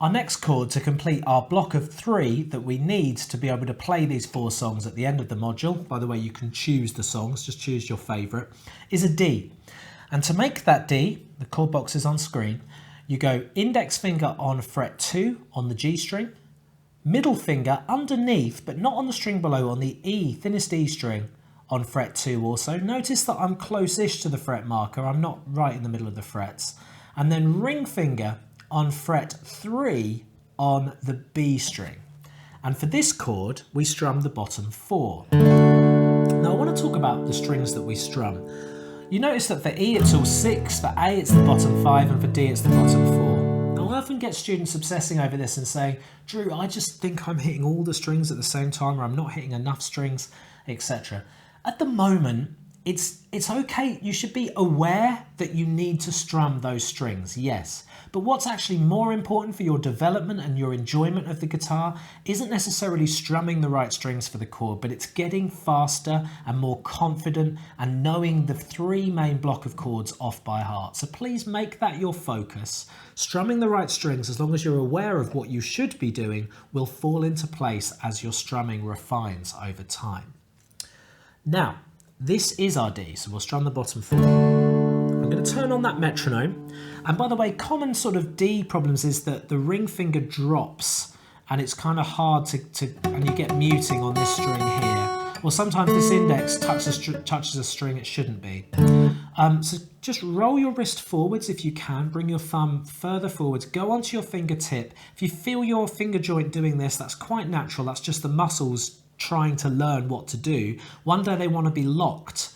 Our next chord to complete our block of 3 that we need to be able to play these 4 songs at the end of the module, by the way you can choose the songs, just choose your favourite, is a D. And to make that D, the chord box is on screen, you go index finger on fret 2 on the G string, middle finger underneath but not on the string below, on the E, thinnest E string on fret 2 also. Notice that I'm close-ish to the fret marker, I'm not right in the middle of the frets. And then ring finger on fret 3 on the B string. And for this chord, we strum the bottom 4. Now I want to talk about the strings that we strum. You notice that for E it's all 6, for A it's the bottom 5, and for D it's the bottom 4. Now I often get students obsessing over this and saying, Drew, I just think I'm hitting all the strings at the same time, or I'm not hitting enough strings, etc. At the moment, it's okay. You should be aware that you need to strum those strings, yes. But what's actually more important for your development and your enjoyment of the guitar isn't necessarily strumming the right strings for the chord, but it's getting faster and more confident and knowing the 3 main block of chords off by heart. So please make that your focus. Strumming the right strings, as long as you're aware of what you should be doing, will fall into place as your strumming refines over time. Now, this is our D, so we'll strum the bottom 4. I'm going to turn on that metronome. And by the way, common sort of D problems is that the ring finger drops and it's kind of hard and you get muting on this string here. Or sometimes this index touches a string it shouldn't be. So just roll your wrist forwards if you can, bring your thumb further forwards, go onto your fingertip. If you feel your finger joint doing this, that's quite natural, that's just the muscles trying to learn what to do. One day they want to be locked,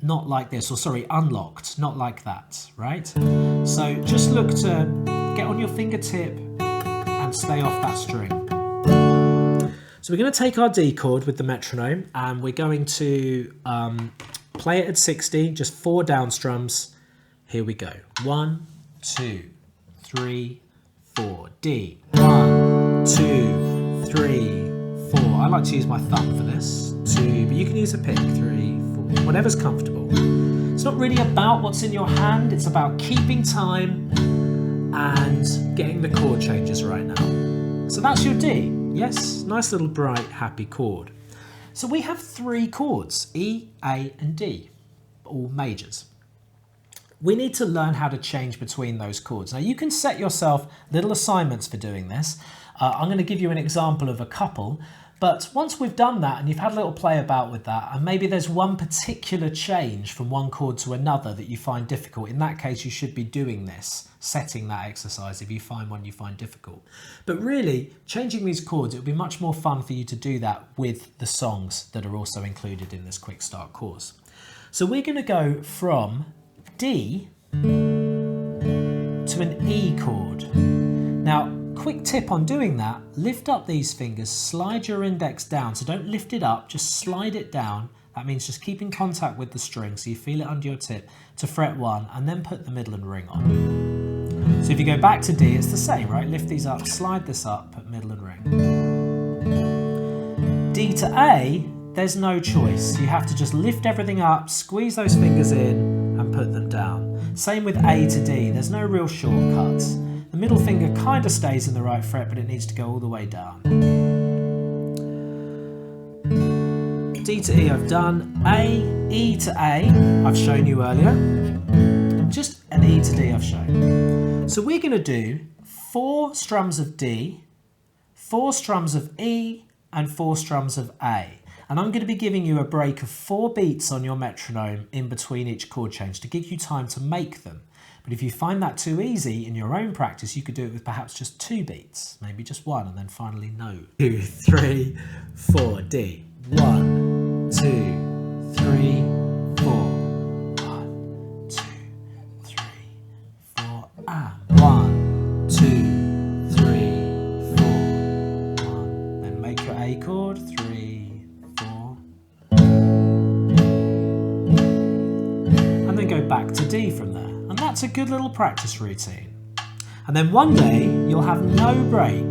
not like this, or sorry, unlocked, not like that, right? So just look to get on your fingertip and stay off that string. So we're going to take our D chord with the metronome and we're going to play it at 60, just 4 down strums. Here we go. 1, 2, 3, 4. D. 1, 2, 3, 4. I like to use my thumb for this. 2, but you can use a pick. 3, 4, whatever's comfortable. It's not really about what's in your hand, it's about keeping time and getting the chord changes right now. So that's your D. Yes, nice little bright happy chord. So we have 3 chords, E, A and D, all majors. We need to learn how to change between those chords. Now you can set yourself little assignments for doing this. I'm going to give you an example of a couple, but once we've done that and you've had a little play about with that, and maybe there's one particular change from one chord to another that you find difficult, in that case you should be doing this, setting that exercise if you find one you find difficult. But really, changing these chords, it would be much more fun for you to do that with the songs that are also included in this quick start course. So we're going to go from D to an E chord. Now, quick tip on doing that, lift up these fingers, slide your index down. So don't lift it up, just slide it down. That means just keep in contact with the string so you feel it under your tip to fret 1 and then put the middle and ring on. So if you go back to D, it's the same, right? Lift these up, slide this up, put middle and ring. D to A, there's no choice. You have to just lift everything up, squeeze those fingers in and put them down. Same with A to D, there's no real shortcuts. The middle finger kind of stays in the right fret, but it needs to go all the way down. D to E I've done. A, E to A I've shown you earlier. Just an E to D I've shown. So we're going to do 4 strums of D, 4 strums of E, and 4 strums of A. And I'm going to be giving you a break of 4 beats on your metronome in between each chord change to give you time to make them. But if you find that too easy in your own practice, you could do it with perhaps just 2 beats, maybe just 1, and then finally no. 2, 3, 4, D. 1, 2, 3, 4. 1, 2, 3, 4, and 1, 2, 3, 4. 1. Then make your A chord. 3, 4. And then go back to D from there. And that's a good little practice routine. And then one day you'll have no break.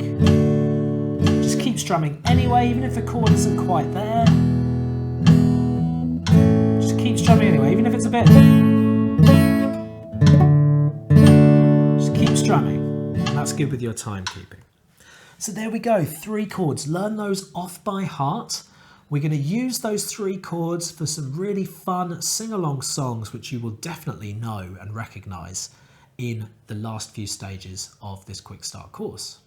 Just keep strumming anyway, even if the chord isn't quite there. Just keep strumming anyway, even if it's a bit. Just keep strumming. And that's good with your timekeeping. So there we go, 3 chords. Learn those off by heart. We're going to use those 3 chords for some really fun sing-along songs which you will definitely know and recognise in the last few stages of this Quick Start course.